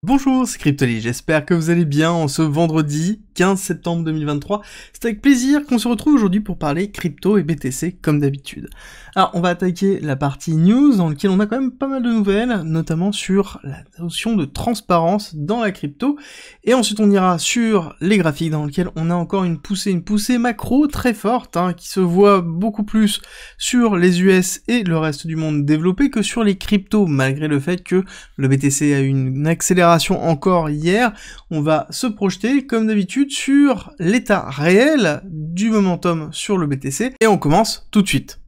Bonjour, c'est Cryptoly, j'espère que vous allez bien en ce vendredi 15 septembre 2023. C'est avec plaisir qu'on se retrouve aujourd'hui pour parler crypto et BTC comme d'habitude. Alors on va attaquer la partie news dans laquelle on a quand même pas mal de nouvelles, notamment sur la notion de transparence dans la crypto. Et ensuite on ira sur les graphiques dans lesquels on a encore une poussée macro très forte, qui se voit beaucoup plus sur les US et le reste du monde développé que sur les cryptos, malgré le fait que le BTC a eu une accélération encore hier. On va se projeter comme d'habitude sur l'état réel du momentum sur le BTC et on commence tout de suite.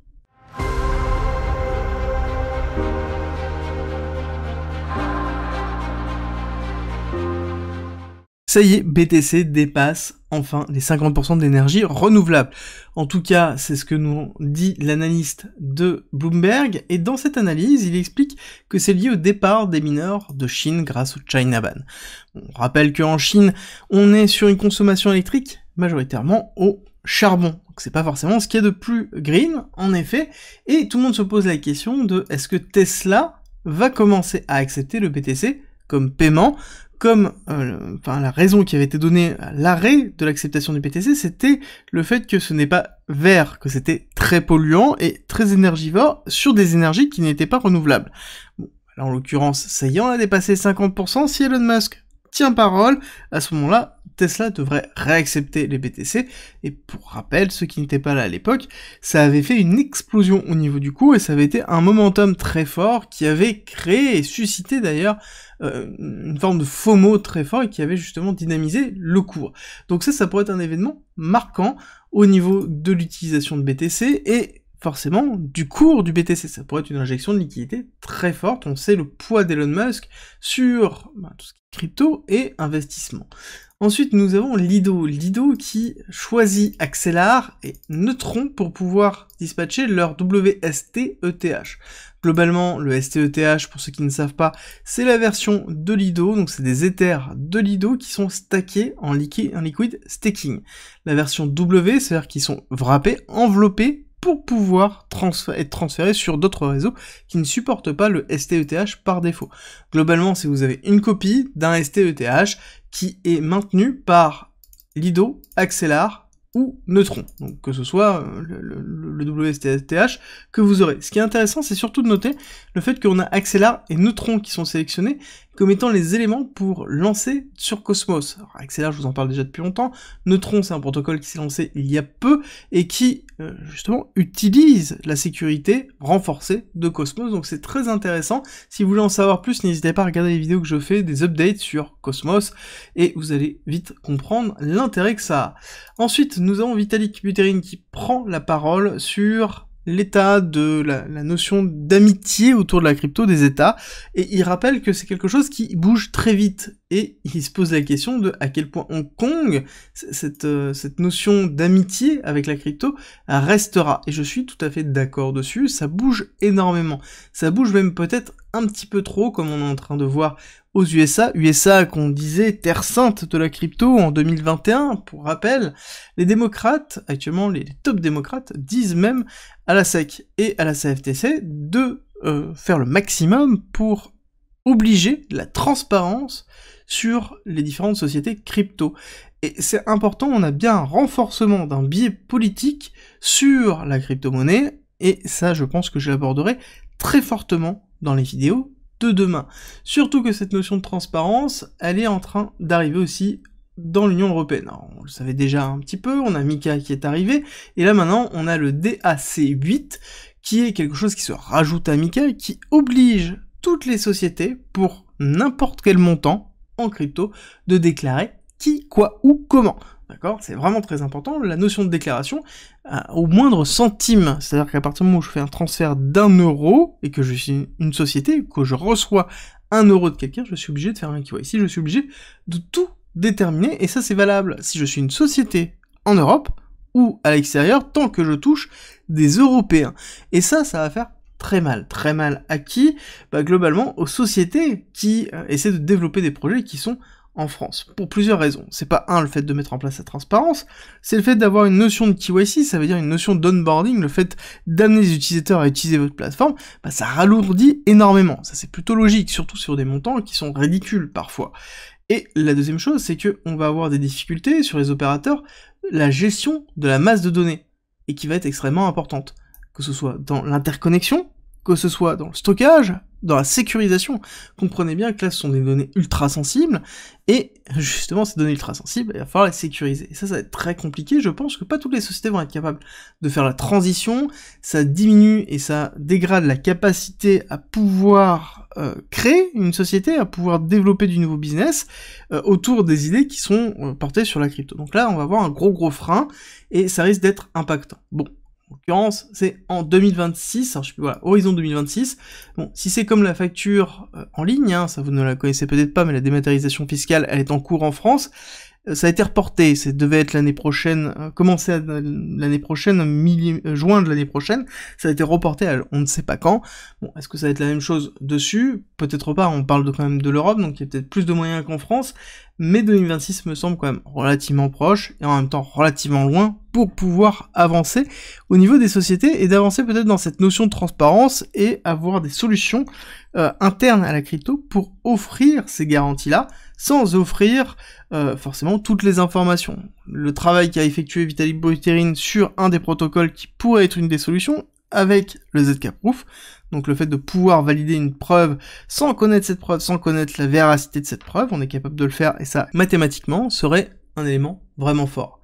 Ça y est, BTC dépasse enfin les 50% d'énergie renouvelable. En tout cas, c'est ce que nous dit l'analyste de Bloomberg, et dans cette analyse, il explique que c'est lié au départ des mineurs de Chine grâce au China Ban. On rappelle qu'en Chine, on est sur une consommation électrique majoritairement au charbon. Donc c'est pas forcément ce qu'il y a de plus green, en effet, et tout le monde se pose la question de est-ce que Tesla va commencer à accepter le BTC comme paiement, comme la raison qui avait été donnée à l'arrêt de l'acceptation du BTC, c'était le fait que ce n'est pas vert, que c'était très polluant et très énergivore sur des énergies qui n'étaient pas renouvelables. Bon, là en l'occurrence, ça y est, on a dépassé 50%, si Elon Musk tient parole, à ce moment-là, Tesla devrait réaccepter les BTC, et pour rappel, ceux qui n'étaient pas là à l'époque, ça avait fait une explosion au niveau du cours, et ça avait été un momentum très fort qui avait créé et suscité d'ailleurs une forme de FOMO très fort et qui avait justement dynamisé le cours. Donc ça pourrait être un événement marquant au niveau de l'utilisation de BTC, et forcément, du cours du BTC, ça pourrait être une injection de liquidité très forte. On sait le poids d'Elon Musk sur tout ce qui est crypto et investissement. Ensuite, nous avons Lido qui choisit Axelar et Neutron pour pouvoir dispatcher leur WST-ETH. Globalement, le ST-ETH, pour ceux qui ne savent pas, c'est la version de Lido, donc c'est des Ethers de Lido qui sont stackés en liquid staking. La version W, c'est-à-dire qu'ils sont wrappés, enveloppés, pour pouvoir être transféré sur d'autres réseaux qui ne supportent pas le ST-ETH par défaut. Globalement, si vous avez une copie d'un ST-ETH qui est maintenu par Lido, Axelar ou Neutron, donc que ce soit le WST-ETH que vous aurez. Ce qui est intéressant, c'est surtout de noter le fait qu'on a Axelar et Neutron qui sont sélectionnés comme étant les éléments pour lancer sur Cosmos. Alors, Axelar, je vous en parle déjà depuis longtemps. Neutron, c'est un protocole qui s'est lancé il y a peu et qui, justement, utilise la sécurité renforcée de Cosmos. Donc c'est très intéressant. Si vous voulez en savoir plus, n'hésitez pas à regarder les vidéos que je fais, des updates sur Cosmos, et vous allez vite comprendre l'intérêt que ça a. Ensuite, nous avons Vitalik Buterin qui prend la parole sur l'état de la notion d'amitié autour de la crypto des États, et il rappelle que c'est quelque chose qui bouge très vite, et il se pose la question de à quel point Hong Kong, cette notion d'amitié avec la crypto, restera, et je suis tout à fait d'accord dessus, ça bouge énormément, ça bouge même peut-être un petit peu trop, comme on est en train de voir aux USA qu'on disait terre sainte de la crypto en 2021, pour rappel, les démocrates, actuellement les top démocrates, disent même à la SEC et à la CFTC de faire le maximum pour obliger la transparence sur les différentes sociétés crypto. Et c'est important, on a bien un renforcement d'un biais politique sur la crypto-monnaie, et ça je pense que je l'aborderai très fortement dans les vidéos de demain. Surtout que cette notion de transparence, elle est en train d'arriver aussi dans l'Union Européenne. Alors, on le savait déjà un petit peu, on a Mika qui est arrivé, et là maintenant on a le DAC8, qui est quelque chose qui se rajoute à Mika, et qui oblige toutes les sociétés, pour n'importe quel montant en crypto, de déclarer qui, quoi, ou comment. D'accord ? C'est vraiment très important, la notion de déclaration, au moindre centime, c'est-à-dire qu'à partir du moment où je fais un transfert d'1€, et que je suis une société, que je reçois 1€ de quelqu'un, je suis obligé de faire un KYC, je suis obligé de tout déterminer, et ça c'est valable si je suis une société en Europe, ou à l'extérieur, tant que je touche des Européens. Et ça va faire très mal à qui ? Globalement, aux sociétés qui essaient de développer des projets qui sont en France, pour plusieurs raisons. C'est pas le fait de mettre en place la transparence, c'est le fait d'avoir une notion de KYC, ça veut dire une notion d'onboarding, le fait d'amener les utilisateurs à utiliser votre plateforme, ça ralourdit énormément. Ça c'est plutôt logique, surtout sur des montants qui sont ridicules parfois. Et la deuxième chose, c'est que on va avoir des difficultés sur les opérateurs, la gestion de la masse de données, et qui va être extrêmement importante, que ce soit dans l'interconnexion, que ce soit dans le stockage, dans la sécurisation. Comprenez bien que là, ce sont des données ultra sensibles, et justement, ces données ultra sensibles, il va falloir les sécuriser. Et ça va être très compliqué, je pense que pas toutes les sociétés vont être capables de faire la transition, ça diminue et ça dégrade la capacité à pouvoir créer une société, à pouvoir développer du nouveau business autour des idées qui sont portées sur la crypto. Donc là, on va avoir un gros frein, et ça risque d'être impactant. Bon. En l'occurrence, c'est en 2026, alors je sais plus, voilà, horizon 2026. Bon, si c'est comme la facture en ligne, hein, ça vous ne la connaissez peut-être pas, mais la dématérialisation fiscale, elle est en cours en France. Ça a été reporté, ça devait être l'année prochaine, commencer l'année prochaine, juin de l'année prochaine, ça a été reporté à on ne sait pas quand. Bon, est-ce que ça va être la même chose dessus? Peut-être pas, on parle quand même de l'Europe, donc il y a peut-être plus de moyens qu'en France, mais 2026 me semble quand même relativement proche, et en même temps relativement loin, pour pouvoir avancer au niveau des sociétés, et d'avancer peut-être dans cette notion de transparence, et avoir des solutions internes à la crypto pour offrir ces garanties-là, sans offrir forcément toutes les informations. Le travail qu'a effectué Vitalik Buterin sur un des protocoles qui pourrait être une des solutions, avec le ZK Proof, donc le fait de pouvoir valider une preuve sans connaître cette preuve, sans connaître la véracité de cette preuve, on est capable de le faire, et ça, mathématiquement, serait un élément vraiment fort.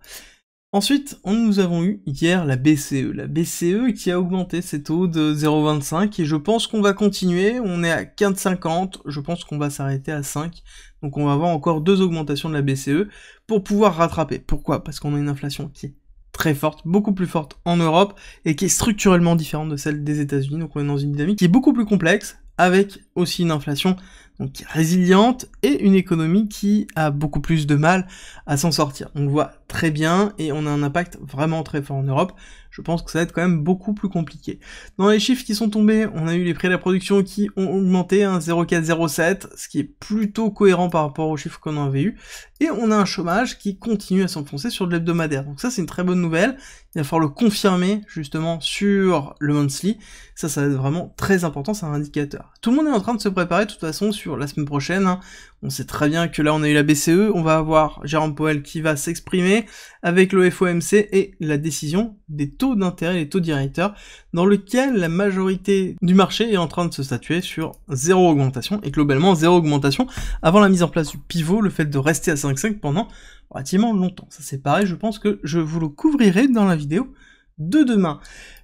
Ensuite, nous avons eu hier la BCE qui a augmenté ses taux de 0,25, et je pense qu'on va continuer, on est à 15,50, je pense qu'on va s'arrêter à 5, donc on va avoir encore 2 augmentations de la BCE pour pouvoir rattraper. Pourquoi? Parce qu'on a une inflation qui est très forte, beaucoup plus forte en Europe, et qui est structurellement différente de celle des États-Unis, donc on est dans une dynamique qui est beaucoup plus complexe, avec aussi une inflation donc résiliente, et une économie qui a beaucoup plus de mal à s'en sortir. On le voit très bien, et on a un impact vraiment très fort en Europe. Je pense que ça va être quand même beaucoup plus compliqué. Dans les chiffres qui sont tombés, on a eu les prix de la production qui ont augmenté, 0,4-0,7, ce qui est plutôt cohérent par rapport aux chiffres qu'on avait eu, et on a un chômage qui continue à s'enfoncer sur de l'hebdomadaire. Donc ça, c'est une très bonne nouvelle. Il va falloir le confirmer, justement, sur le monthly. Ça va être vraiment très important, c'est un indicateur. Tout le monde est en train de se préparer, de toute façon, sur la semaine prochaine, hein. On sait très bien que là, on a eu la BCE, on va avoir Jérôme Powell qui va s'exprimer avec le FOMC et la décision des taux d'intérêt, les taux directeurs, dans lequel la majorité du marché est en train de se statuer sur 0 augmentation, et globalement 0 augmentation avant la mise en place du pivot, le fait de rester à 5,5 pendant relativement longtemps. Ça c'est pareil, je pense que je vous le couvrirai dans la vidéo de demain.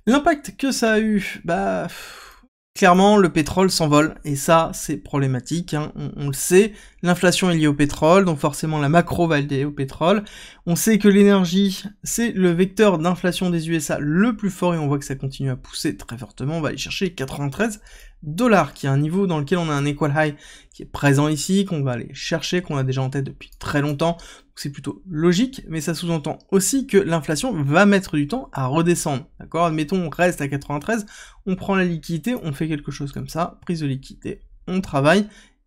L'impact que ça a eu, clairement, le pétrole s'envole, et ça, c'est problématique, hein. On le sait, l'inflation est liée au pétrole, donc forcément la macro va être liée au pétrole. On sait que l'énergie, c'est le vecteur d'inflation des USA le plus fort, et on voit que ça continue à pousser très fortement. On va aller chercher 93 $, qui est un niveau dans lequel on a un equal high qui est présent ici, qu'on va aller chercher, qu'on a déjà en tête depuis très longtemps. C'est plutôt logique, mais ça sous-entend aussi que l'inflation va mettre du temps à redescendre, d'accord? Admettons, on reste à 93, on prend la liquidité, on fait quelque chose comme ça, prise de liquidité, on travaille,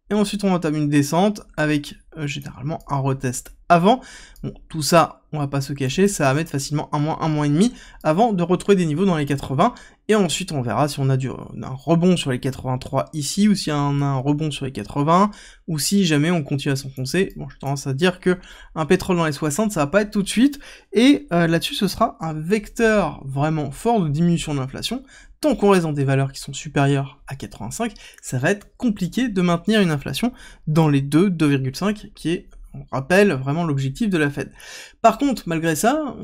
et ensuite on entame une descente avec généralement un retest avant. Bon, tout ça, on va pas se cacher, ça va mettre facilement un mois et demi avant de retrouver des niveaux dans les 80, et ensuite on verra si on a un rebond sur les 83 ici, ou si on a un rebond sur les 80, ou si jamais on continue à s'enfoncer. Bon, j'ai tendance à dire que un pétrole dans les 60, ça va pas être tout de suite, et là-dessus ce sera un vecteur vraiment fort de diminution de l'inflation. Tant qu'on reste dans des valeurs qui sont supérieures à 85, ça va être compliqué de maintenir une inflation dans les 2,5, qui est, on rappelle, vraiment l'objectif de la Fed. Par contre, malgré ça,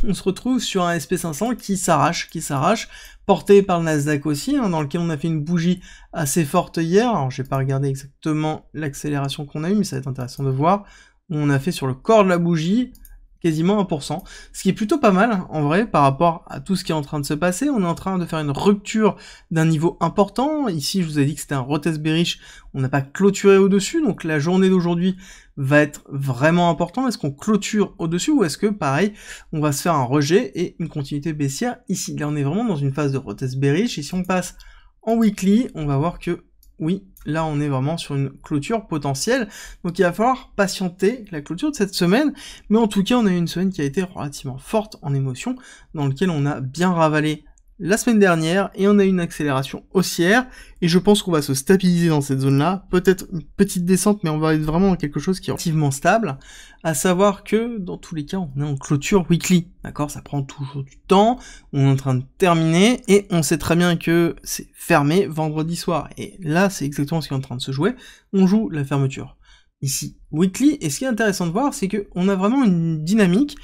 on se retrouve sur un SP500 qui s'arrache, porté par le Nasdaq aussi, hein, dans lequel on a fait une bougie assez forte hier. Alors, j'ai pas regardé exactement l'accélération qu'on a eue, mais ça va être intéressant de voir. On a fait sur le corps de la bougie quasiment 1%, ce qui est plutôt pas mal, en vrai, par rapport à tout ce qui est en train de se passer. On est en train de faire une rupture d'un niveau important. Ici, je vous ai dit que c'était un retest bearish, on n'a pas clôturé au-dessus, donc la journée d'aujourd'hui va être vraiment important. Est-ce qu'on clôture au-dessus, ou est-ce que, pareil, on va se faire un rejet et une continuité baissière ici? Là, on est vraiment dans une phase de retest bearish, et si on passe en weekly, on va voir que oui, là on est vraiment sur une clôture potentielle, donc il va falloir patienter la clôture de cette semaine, mais en tout cas on a eu une semaine qui a été relativement forte en émotion, dans laquelle on a bien ravalé la semaine dernière, et on a eu une accélération haussière, et je pense qu'on va se stabiliser dans cette zone-là, peut-être une petite descente, mais on va être vraiment dans quelque chose qui est relativement stable, à savoir que, dans tous les cas, on est en clôture weekly, d'accord? Ça prend toujours du temps, on est en train de terminer, et on sait très bien que c'est fermé vendredi soir, et là, c'est exactement ce qui est en train de se jouer, on joue la fermeture. Ici, weekly, et ce qui est intéressant de voir, c'est qu'on a vraiment une dynamique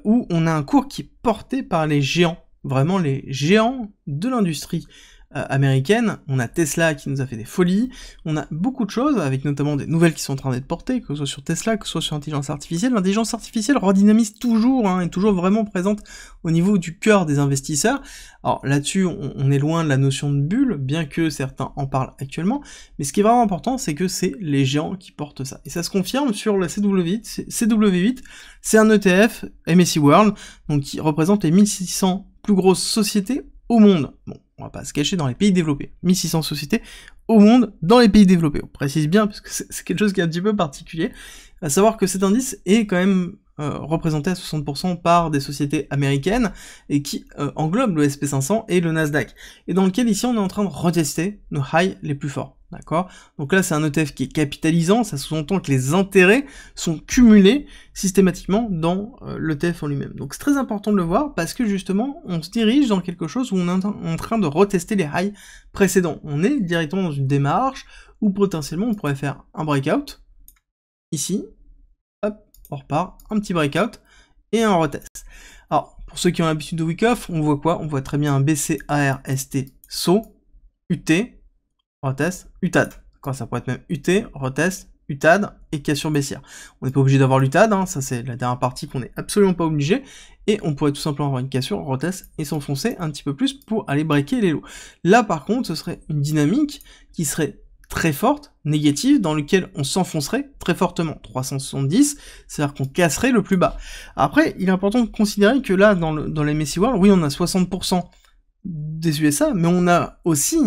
où on a un cours qui est porté par les géants, vraiment les géants de l'industrie américaine. On a Tesla qui nous a fait des folies, on a beaucoup de choses, avec notamment des nouvelles qui sont en train d'être portées, que ce soit sur Tesla, que ce soit sur l'intelligence artificielle. L'intelligence artificielle redynamise toujours, est toujours vraiment présente au niveau du cœur des investisseurs. Alors là-dessus, on est loin de la notion de bulle, bien que certains en parlent actuellement, mais ce qui est vraiment important, c'est que c'est les géants qui portent ça. Et ça se confirme sur la CW8. CW8, c'est un ETF MSCI World, donc qui représente les 1600 plus grosses sociétés au monde. Bon, on va pas se cacher, dans les pays développés. 1600 sociétés au monde dans les pays développés. On précise bien, parce que c'est quelque chose qui est un petit peu particulier. À savoir que cet indice est quand même représenté à 60% par des sociétés américaines, et qui englobe le SP500 et le Nasdaq. Et dans lequel ici on est en train de retester nos highs les plus forts. D'accord? Donc là, c'est un ETF qui est capitalisant, ça sous-entend que les intérêts sont cumulés systématiquement dans l'ETF en lui-même. Donc c'est très important de le voir, parce que justement, on se dirige dans quelque chose où on est en train de retester les highs précédents. On est directement dans une démarche où potentiellement on pourrait faire un breakout, ici, hop, on repart, un petit breakout, et un retest. Alors, pour ceux qui ont l'habitude de week-off, on voit quoi? On voit très bien un BCARST SO, UT, retest, UTAD. D'accord, ça pourrait être même UT, retest, UTAD et cassure baissière. On n'est pas obligé d'avoir l'UTAD, ça c'est la dernière partie qu'on n'est absolument pas obligé, et on pourrait tout simplement avoir une cassure, retest et s'enfoncer un petit peu plus pour aller breaker les lows. Là par contre, ce serait une dynamique qui serait très forte, négative, dans lequel on s'enfoncerait très fortement. 370, c'est-à-dire qu'on casserait le plus bas. Après, il est important de considérer que là, dans les MSCI World, oui, on a 60% des USA, mais on a aussi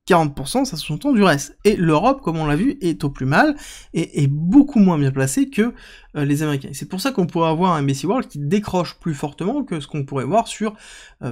40%, ça sous-entend du reste. Et l'Europe, comme on l'a vu, est au plus mal, et est beaucoup moins bien placée que les Américains. C'est pour ça qu'on pourrait avoir un MSCI World qui décroche plus fortement que ce qu'on pourrait voir sur,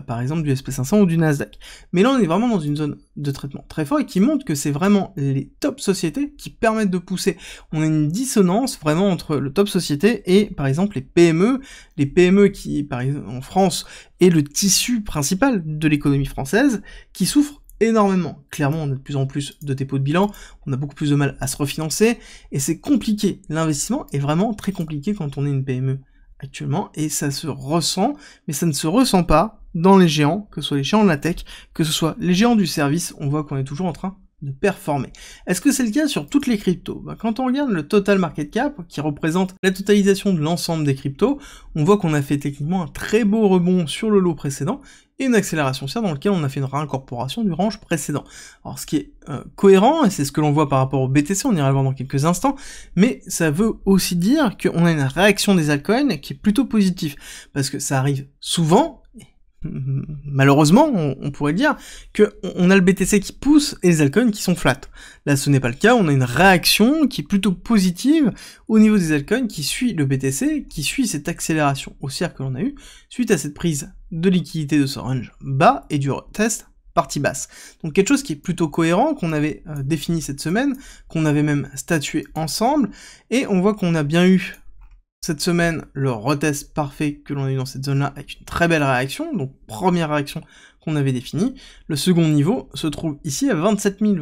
par exemple, du SP500 ou du Nasdaq. Mais là, on est vraiment dans une zone de traitement très fort, et qui montre que c'est vraiment les top sociétés qui permettent de pousser. On a une dissonance vraiment entre le top société et, par exemple, les PME qui, par exemple, en France, est le tissu principal de l'économie française, qui souffrent énormément. Clairement, on a de plus en plus de dépôts de bilan, on a beaucoup plus de mal à se refinancer, et c'est compliqué. L'investissement est vraiment très compliqué quand on est une PME actuellement, et ça se ressent, mais ça ne se ressent pas dans les géants, que ce soit les géants de la tech, que ce soit les géants du service. On voit qu'on est toujours en train de performer. Est-ce que c'est le cas sur toutes les cryptos? Quand on regarde le total market cap, qui représente la totalisation de l'ensemble des cryptos, on voit qu'on a fait techniquement un très beau rebond sur le lot précédent, et une accélération haussière dans lequel on a fait une réincorporation du range précédent. Alors ce qui est cohérent, et c'est ce que l'on voit par rapport au BTC, on ira le voir dans quelques instants, mais ça veut aussi dire qu'on a une réaction des altcoins qui est plutôt positive, parce que ça arrive souvent, malheureusement, on pourrait dire qu'on a le BTC qui pousse et les altcoins qui sont flat. Là, ce n'est pas le cas, on a une réaction qui est plutôt positive au niveau des altcoins qui suit le BTC, qui suit cette accélération haussière que l'on a eue, suite à cette prise de liquidité de ce range bas et du retest partie basse. Donc quelque chose qui est plutôt cohérent, qu'on avait défini cette semaine, qu'on avait même statué ensemble, et on voit qu'on a bien eu cette semaine le retest parfait que l'on a eu dans cette zone-là avec une très belle réaction, donc première réaction qu'on avait définie. Le second niveau se trouve ici à 27 000,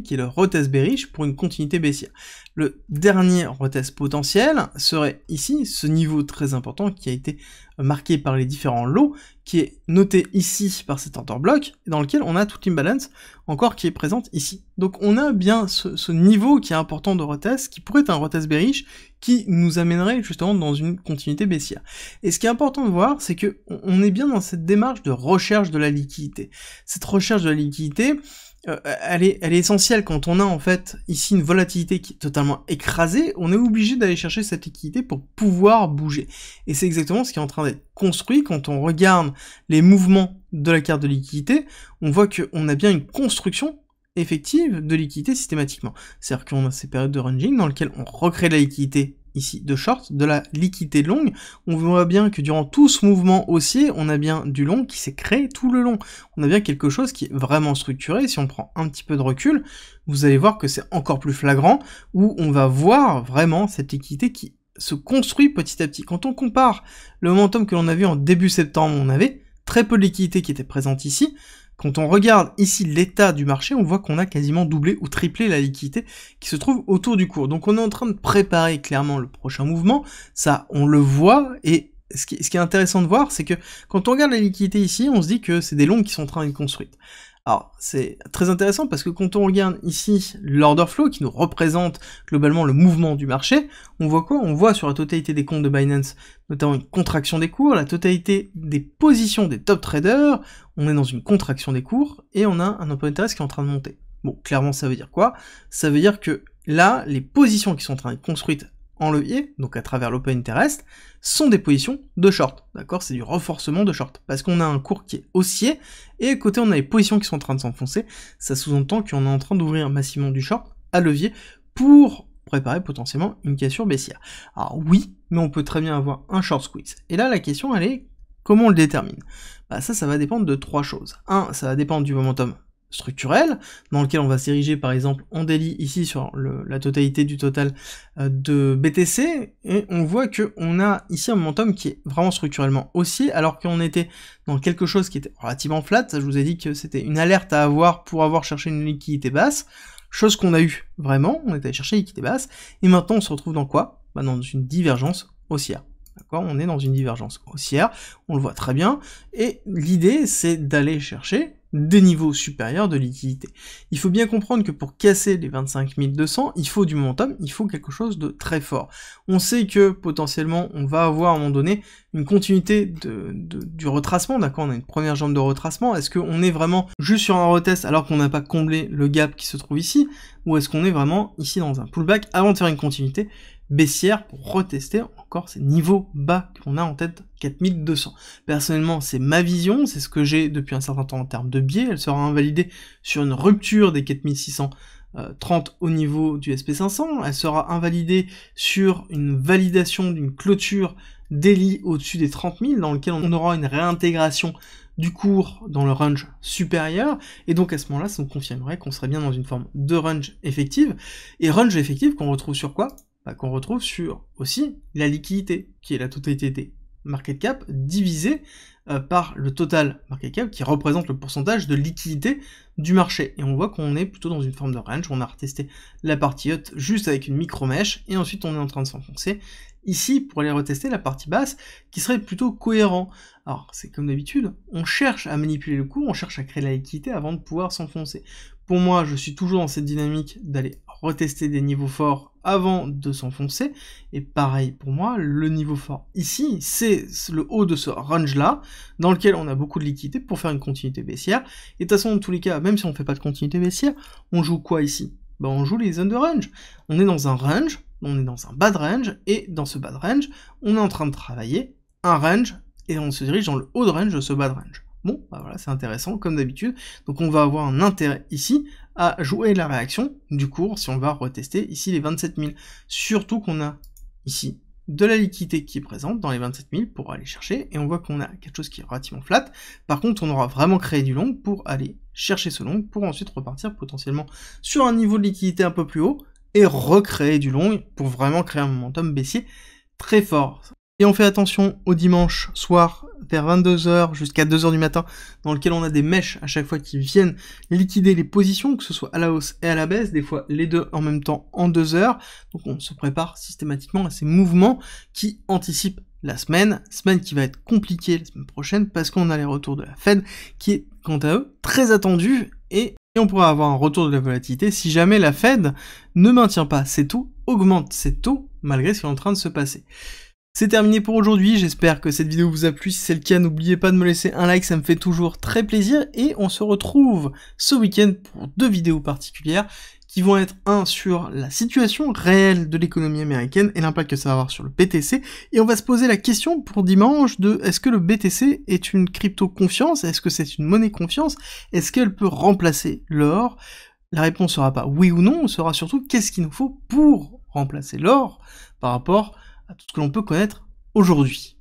qui est le retest bearish pour une continuité baissière. Le dernier retest potentiel serait ici, ce niveau très important qui a été marqué par les différents lots, qui est noté ici par cet order block, dans lequel on a toute l'imbalance encore qui est présente ici. Donc on a bien ce niveau qui est important de retest, qui pourrait être un retest bearish, qui nous amènerait justement dans une continuité baissière. Et ce qui est important de voir, c'est que on est bien dans cette démarche de recherche de la liquidité. Cette recherche de la liquidité, elle est essentielle quand on a en fait ici une volatilité qui est totalement écrasée, on est obligé d'aller chercher cette liquidité pour pouvoir bouger. Et c'est exactement ce qui est en train d'être construit quand on regarde les mouvements de la carte de liquidité, on voit qu'on a bien une construction effective de liquidité systématiquement. C'est-à-dire qu'on a ces périodes de ranging dans lesquelles on recrée de la liquidité ici de short, de la liquidité longue. On voit bien que durant tout ce mouvement haussier, on a bien du long qui s'est créé tout le long. On a bien quelque chose qui est vraiment structuré. Si on prend un petit peu de recul, vous allez voir que c'est encore plus flagrant, où on va voir vraiment cette liquidité qui se construit petit à petit. Quand on compare le momentum que l'on a vu en début septembre, on avait très peu de liquidité qui était présente ici. Quand on regarde ici l'état du marché, on voit qu'on a quasiment doublé ou triplé la liquidité qui se trouve autour du cours. Donc on est en train de préparer clairement le prochain mouvement, ça on le voit, et ce qui est intéressant de voir, c'est que quand on regarde la liquidité ici, on se dit que c'est des longues qui sont en train d'être construites. Alors, c'est très intéressant parce que quand on regarde ici l'order flow qui nous représente globalement le mouvement du marché, on voit quoi? On voit sur la totalité des comptes de Binance notamment une contraction des cours, la totalité des positions des top traders, on est dans une contraction des cours, et on a un open interest qui est en train de monter. Bon, clairement ça veut dire quoi? Ça veut dire que là, les positions qui sont en train d'être construites en levier, donc à travers l'open interest, sont des positions de short, d'accord? C'est du renforcement de short, parce qu'on a un cours qui est haussier, et à côté on a les positions qui sont en train de s'enfoncer, ça sous-entend qu'on est en train d'ouvrir massivement du short à levier pour préparer potentiellement une cassure baissière. Alors oui, mais on peut très bien avoir un short squeeze. Et là la question elle est, comment on le détermine? Bah ça va dépendre de trois choses. Un, ça va dépendre du momentum structurel, dans lequel on va se diriger par exemple en daily ici sur la totalité du total de BTC, et on voit que on a ici un momentum qui est vraiment structurellement haussier, alors qu'on était dans quelque chose qui était relativement flat. Ça, je vous ai dit que c'était une alerte à avoir pour avoir cherché une liquidité basse, chose qu'on a eu vraiment, on est allé chercher une liquidité basse, et maintenant on se retrouve dans quoi? Bah dans une divergence haussière. D'accord, on est dans une divergence haussière, on le voit très bien, et l'idée c'est d'aller chercher des niveaux supérieurs de liquidité. Il faut bien comprendre que pour casser les 25 200, il faut du momentum, il faut quelque chose de très fort. On sait que potentiellement on va avoir à un moment donné une continuité du retracement, d'accord, on a une première jambe de retracement, est-ce qu'on est vraiment juste sur un retest alors qu'on n'a pas comblé le gap qui se trouve ici, ou est-ce qu'on est vraiment ici dans un pullback avant de faire une continuité baissière pour retester encore ces niveaux bas qu'on a en tête 4200. Personnellement, c'est ma vision, c'est ce que j'ai depuis un certain temps en termes de biais, elle sera invalidée sur une rupture des 4630 au niveau du SP500, elle sera invalidée sur une validation d'une clôture daily au-dessus des 30 000, dans lequel on aura une réintégration du cours dans le range supérieur, et donc à ce moment-là, ça nous confirmerait qu'on serait bien dans une forme de range effective, et range effective qu'on retrouve sur quoi? Bah, qu'on retrouve sur aussi la liquidité, qui est la totalité des market cap divisé par le total market cap qui représente le pourcentage de liquidité du marché. Et on voit qu'on est plutôt dans une forme de range, on a retesté la partie haute juste avec une micro-mèche, et ensuite on est en train de s'enfoncer ici pour aller retester la partie basse, qui serait plutôt cohérent. Alors c'est comme d'habitude, on cherche à manipuler le cours, on cherche à créer la liquidité avant de pouvoir s'enfoncer. Pour moi, je suis toujours dans cette dynamique d'aller retester des niveaux forts avant de s'enfoncer, et pareil pour moi, le niveau fort ici, c'est le haut de ce range-là, dans lequel on a beaucoup de liquidité pour faire une continuité baissière, et de toute façon, dans tous les cas, même si on fait pas de continuité baissière, on joue quoi ici? Ben on joue les zones de range. On est dans un range, on est dans un bad range, et dans ce bad range, on est en train de travailler un range, et on se dirige dans le haut de range de ce bad range. Bon, bah voilà, c'est intéressant, comme d'habitude. Donc on va avoir un intérêt ici à jouer la réaction du cours si on va retester ici les 27 000. Surtout qu'on a ici de la liquidité qui est présente dans les 27 000 pour aller chercher, et on voit qu'on a quelque chose qui est relativement flat. Par contre, on aura vraiment créé du long pour aller chercher ce long, pour ensuite repartir potentiellement sur un niveau de liquidité un peu plus haut, et recréer du long pour vraiment créer un momentum baissier très fort. Et on fait attention au dimanche soir vers 22h jusqu'à 2h du matin, dans lequel on a des mèches à chaque fois qui viennent liquider les positions, que ce soit à la hausse et à la baisse, des fois les deux en même temps en 2 heures. Donc on se prépare systématiquement à ces mouvements qui anticipent la semaine qui va être compliquée la semaine prochaine, parce qu'on a les retours de la Fed, qui est quant à eux très attendu, et on pourra avoir un retour de la volatilité si jamais la Fed ne maintient pas ses taux, augmente ses taux, malgré ce qui est en train de se passer. C'est terminé pour aujourd'hui, j'espère que cette vidéo vous a plu. Si c'est le cas, n'oubliez pas de me laisser un like, ça me fait toujours très plaisir, et on se retrouve ce week-end pour 2 vidéos particulières qui vont être un sur la situation réelle de l'économie américaine et l'impact que ça va avoir sur le BTC, et on va se poser la question pour dimanche de est-ce que le BTC est une crypto confiance, est-ce que c'est une monnaie confiance, est-ce qu'elle peut remplacer l'or? La réponse sera pas oui ou non, sera surtout qu'est-ce qu'il nous faut pour remplacer l'or par rapport à tout ce que l'on peut connaître aujourd'hui.